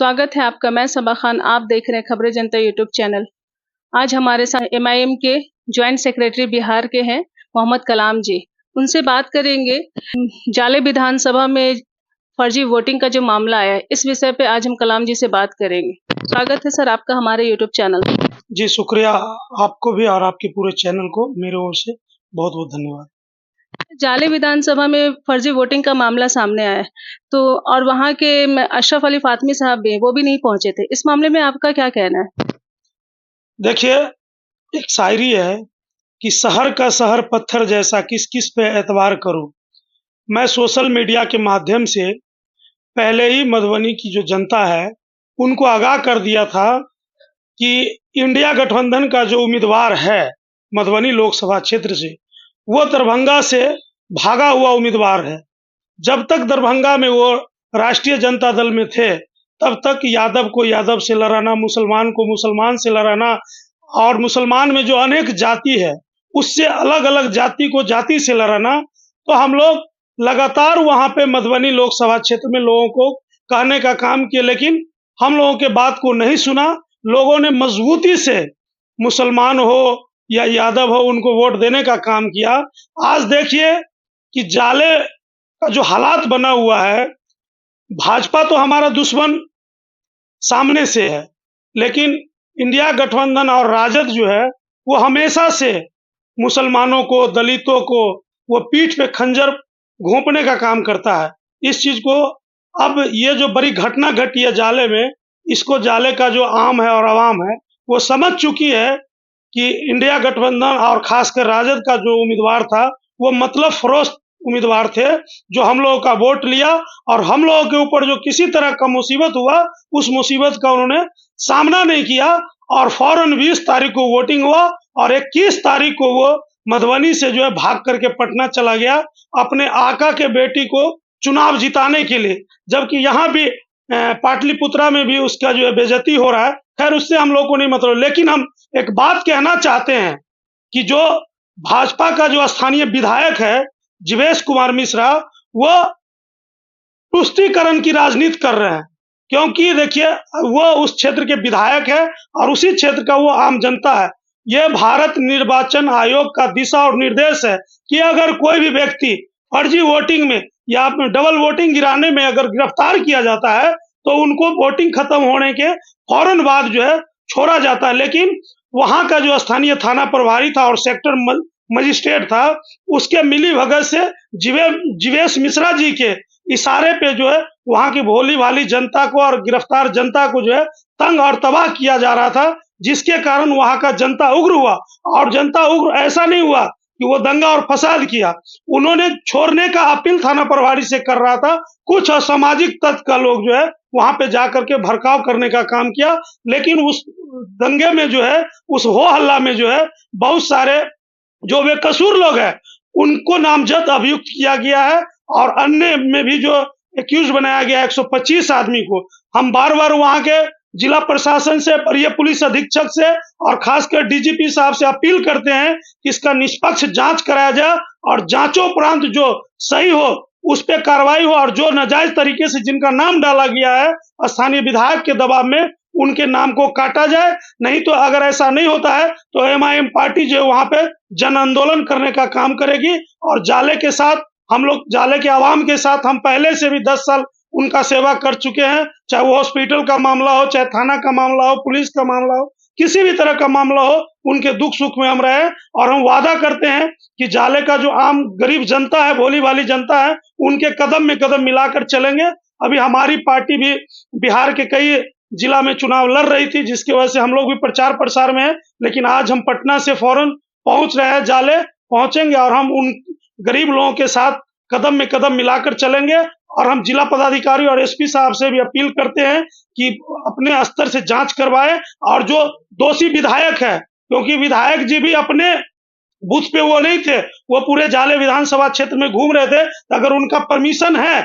स्वागत है आपका। मैं सबा खान, आप देख रहे हैं खबरें जनता यूट्यूब चैनल। आज हमारे साथ एमआईएम के ज्वाइंट सेक्रेटरी बिहार के हैं मोहम्मद कलाम जी। उनसे बात करेंगे जाले विधानसभा में फर्जी वोटिंग का जो मामला आया है, इस विषय पे आज हम कलाम जी से बात करेंगे। स्वागत है सर आपका हमारे यूट्यूब चैनल पर। जी शुक्रिया, आपको भी और आपके पूरे चैनल को मेरे ओर से बहुत बहुत धन्यवाद। जाले विधानसभा में फर्जी वोटिंग का मामला सामने आया है, तो और वहाँ के अशरफ अली फातमी साहब भी वो भी नहीं पहुंचे थे। इस मामले में आपका क्या कहना है? देखिए, एक शायरी है कि शहर का शहर पत्थर जैसा, किस किस पे एतबार करूं। मैं सोशल मीडिया के माध्यम से पहले ही मधुबनी की जो जनता है उनको आगाह कर दिया था कि इंडिया गठबंधन का जो उम्मीदवार है मधुबनी लोकसभा क्षेत्र से, वो दरभंगा से भागा हुआ उम्मीदवार है। जब तक दरभंगा में वो राष्ट्रीय जनता दल में थे, तब तक यादव को यादव से लड़ाना, मुसलमान को मुसलमान से लड़ाना, और मुसलमान में जो अनेक जाति है उससे अलग अलग जाति को जाति से लड़ाना। तो हम लोग लगातार वहां पे मधुबनी लोकसभा क्षेत्र में लोगों को कहने का काम किया, लेकिन हम लोगों के बात को नहीं सुना। लोगों ने मजबूती से मुसलमान हो या यादव हो उनको वोट देने का काम किया। आज देखिए कि जाले का जो हालात बना हुआ है, भाजपा तो हमारा दुश्मन सामने से है, लेकिन इंडिया गठबंधन और राजद जो है वो हमेशा से मुसलमानों को, दलितों को वो पीठ पे खंजर घोंपने का काम करता है। इस चीज को अब ये जो बड़ी घटना घटी है जाले में, इसको जाले का जो आम है और आवाम है वो समझ चुकी है कि इंडिया गठबंधन और खासकर राजद का जो उम्मीदवार था वो मतलब फरोश उम्मीदवार थे, जो हम लोगों का वोट लिया और हम लोगों के ऊपर जो किसी तरह का मुसीबत हुआ उस मुसीबत का उन्होंने सामना नहीं किया। और फौरन 20 तारीख को वोटिंग हुआ और 21 तारीख को वो मधुबनी से जो है भाग करके पटना चला गया अपने आका के बेटी को चुनाव जिताने के लिए, जबकि यहाँ भी पाटलिपुत्रा में भी उसका जो है बेइज्जती हो रहा है। खैर उससे हम लोग को नहीं मतलब, लेकिन हम एक बात कहना चाहते हैं कि जो भाजपा का जो स्थानीय विधायक है जीवेश कुमार मिश्रा, वो तुष्टीकरण की राजनीति कर रहे हैं। क्योंकि देखिए वो उस क्षेत्र के विधायक है और उसी क्षेत्र का वो आम जनता है। ये भारत निर्वाचन आयोग का दिशा और निर्देश है कि अगर कोई भी व्यक्ति फर्जी वोटिंग में या डबल वोटिंग गिराने में अगर गिरफ्तार किया जाता है तो उनको वोटिंग खत्म होने के फौरन बाद जो है छोड़ा जाता है। लेकिन वहां का जो स्थानीय थाना प्रभारी था और सेक्टर मजिस्ट्रेट था, उसके मिली भगत से जीवेश मिश्रा जी के इशारे पे जो है वहां की भोली भाली जनता को और गिरफ्तार जनता को जो है तंग और तबाह किया जा रहा था, जिसके कारण वहां का जनता उग्र हुआ। और जनता उग्र ऐसा नहीं हुआ कि वो दंगा और फसाद किया, उन्होंने छोड़ने का अपील थाना प्रभारी से कर रहा था। कुछ असामाजिक तत्व का लोग जो है वहां पे जाकर के भड़काव करने का काम किया, लेकिन उस दंगे में जो है, उस हो हल्ला में जो है बहुत सारे जो बेकसूर लोग हैं उनको नामजद अभियुक्त किया गया है और अन्य में भी जो एक्यूज बनाया गया है 125 आदमी को। हम बार बार वहां के जिला प्रशासन से, वरीय पुलिस अधीक्षक से और खासकर डीजीपी साहब से अपील करते हैं कि इसका निष्पक्ष जांच कराया जाए और जांचोपरांत जो सही हो उस पर कार्रवाई हो, और जो नाजायज तरीके से जिनका नाम डाला गया है स्थानीय विधायक के दबाव में उनके नाम को काटा जाए। नहीं तो अगर ऐसा नहीं होता है तो एमआईएम पार्टी जो है वहां पे जन आंदोलन करने का काम करेगी। और जाले के साथ हम लोग, जाले के आवाम के साथ हम पहले से भी 10 साल उनका सेवा कर चुके हैं, चाहे वो हॉस्पिटल का मामला हो, चाहे थाना का मामला हो, पुलिस का मामला हो, किसी भी तरह का मामला हो, उनके दुख सुख में हम रहे। और हम वादा करते हैं कि जाले का जो आम गरीब जनता है, भोली भाली जनता है, उनके कदम में कदम मिलाकर चलेंगे। अभी हमारी पार्टी भी बिहार के कई जिला में चुनाव लड़ रही थी, जिसकी वजह से हम लोग भी प्रचार प्रसार में हैं, लेकिन आज हम पटना से फौरन पहुंच रहे हैं, जाले पहुंचेंगे और हम उन गरीब लोगों के साथ कदम में कदम मिलाकर चलेंगे। और हम जिला पदाधिकारी और एसपी साहब से भी अपील करते हैं कि अपने स्तर से जांच करवाएं और जो दोषी विधायक है, क्योंकि विधायक जी भी अपने बूथ पे वो नहीं थे, वो पूरे जाले विधानसभा क्षेत्र में घूम रहे थे। अगर उनका परमिशन है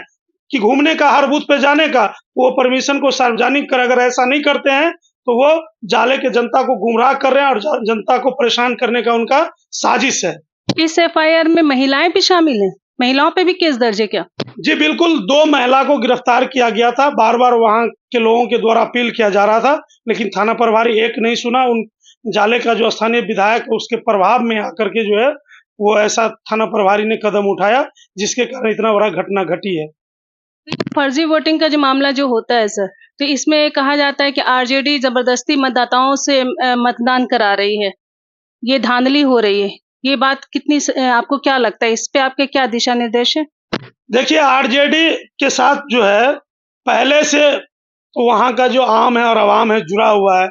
कि घूमने का, हर बूथ पे जाने का, वो परमिशन को सार्वजनिक कर, अगर ऐसा नहीं करते हैं तो वो जाले के जनता को गुमराह कर रहे हैं और जनता को परेशान करने का उनका साजिश है। इस एफआईआर में महिलाएं भी शामिल हैं? महिलाओं पे भी केस दर्ज है क्या? जी बिल्कुल, 2 महिला को गिरफ्तार किया गया था। बार-बार वहाँ के लोगों के द्वारा अपील किया जा रहा था, लेकिन थाना प्रभारी एक नहीं सुना। उन जाले का जो स्थानीय विधायक है, उसके प्रभाव में आकर के जो है, वो ऐसा थाना प्रभारी ने कदम उठाया, जिसके कारण इतना बड़ा घटना घटी है। फर्जी वोटिंग का जो मामला जो होता है सर, तो इसमें कहा जाता है कि आरजेडी जबरदस्ती मतदाताओं से मतदान करा रही है। ये धांधली हो रही है। ये बात आपको क्या लगता है? इस पे आपके क्या दिशा निर्देश हैं? देखिए, आरजेडी के साथ जो है, पहले से वहाँ का जो आम है और अवाम है जुड़ा हुआ है।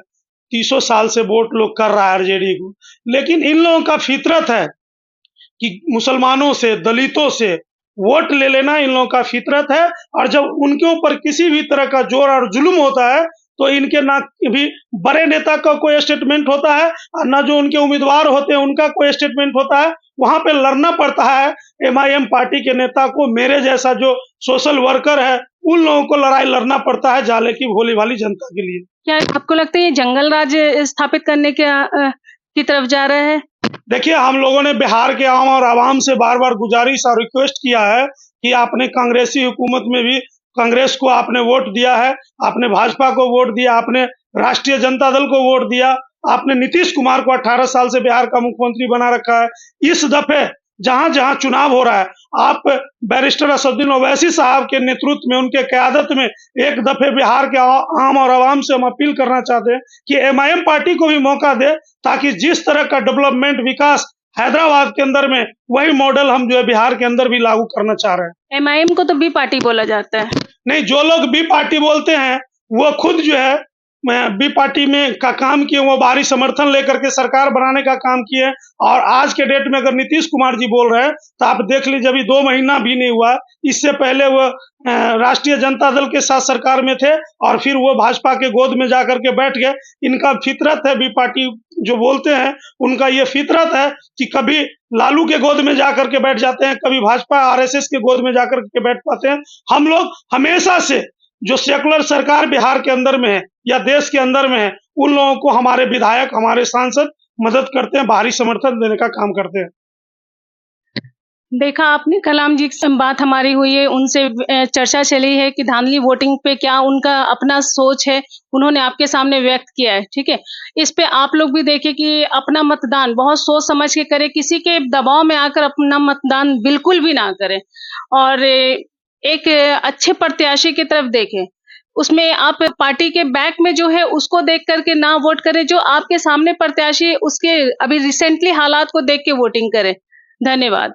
300 साल से वोट लोग कर रहा है आरजेडी को। लेकिन इन लोगों का फितरत है कि मुसलमानों से, दलितों से वोट ले लेना इन लोगों का फितरत है, और जब उनके ऊपर किसी भी तरह का जोर और जुल्म होता है, तो इनके ना भी बड़े नेता का कोई स्टेटमेंट होता है और ना जो उनके उम्मीदवार होते हैं उनका कोई स्टेटमेंट होता है। वहाँ पे लड़ना पड़ता है एमआईएम पार्टी के नेता को, मेरे जैसा जो सोशल वर्कर है, उन लोगों को लड़ाई लड़ना पड़ता है जाले की भोली भाली जनता के लिए। क्या आपको लगता है ये जंगल राज स्थापित करने की तरफ जा रहा है? देखिए, हम लोगों ने बिहार के आम और आवाम से बार-बार गुजारिश और रिक्वेस्ट किया है कि आपने कांग्रेसी हुकूमत में भी कांग्रेस को आपने वोट दिया है, आपने भाजपा को वोट दिया, आपने राष्ट्रीय जनता दल को वोट दिया, आपने नीतीश कुमार को 18 साल से बिहार का मुख्यमंत्री बना रखा है। इस दफे जहाँ-जहाँ चुनाव हो रहा है, आप बैरिस्टर असदुद्दीन ओवैसी साहब के नेतृत्व में, उनके क़यादत में एक दफे बिहार के आम और आवाम से हम अपील करना चाहते हैं कि एमआईएम पार्टी को भी मौका दें, ताकि जिस तरह का डेवलपमेंट विकास हैदराबाद के अंदर में, वही मॉडल हम जो है बिहार के अंदर भी लागू करना चाह रहे हैं। एमआईएम को तो बी पार्टी बोला जाता है। नहीं, जो लोग बी पार्टी बोलते हैं, वो खुद जो है बी पार्टी में का काम किए, वो बाहरी समर्थन लेकर के सरकार बनाने का काम किए। और आज के डेट में अगर नीतीश कुमार जी बोल रहे हैं, तो आप देख लीजिए, अभी 2 महीना भी नहीं हुआ, इससे पहले वो राष्ट्रीय जनता दल के साथ सरकार में थे और फिर वो भाजपा के गोद में जाकर के बैठ गए। इनका फितरत है, बी पार्टी जो बोलते हैं, उनका ये फितरत है कि कभी लालू के गोद में जाकर के बैठ जाते हैं, कभी भाजपा आरएसएस के गोद में जाकर के बैठ पाते हैं। हम लोग हमेशा से जो सेकुलर सरकार बिहार के अंदर में है या देश के अंदर में है, उन लोगों को हमारे विधायक, हमारे सांसद मदद करते हैं, बाहरी समर्थन देने का काम करते हैं। देखा आपने, कलाम जी से बात हमारी हुई है, उनसे चर्चा चली है कि धांधली वोटिंग पे क्या उनका अपना सोच है, उन्होंने आपके सामने व्यक्त किया है, ठीक है। इस पे आप लोग भी देखिए कि अपना मतदान बहुत सोच समझ के करें, किसी के दबाव में आकर अपना मतदान बिल्कुल भी ना करें, और एक अच्छे प्रत्याशी की तरफ देखें। उसमें आप पार्टी के बैक में जो है उसको देख करके ना वोट करें, जो आपके सामने प्रत्याशी उसके अभी रिसेंटली हालात को देख के वोटिंग करें। धन्यवाद।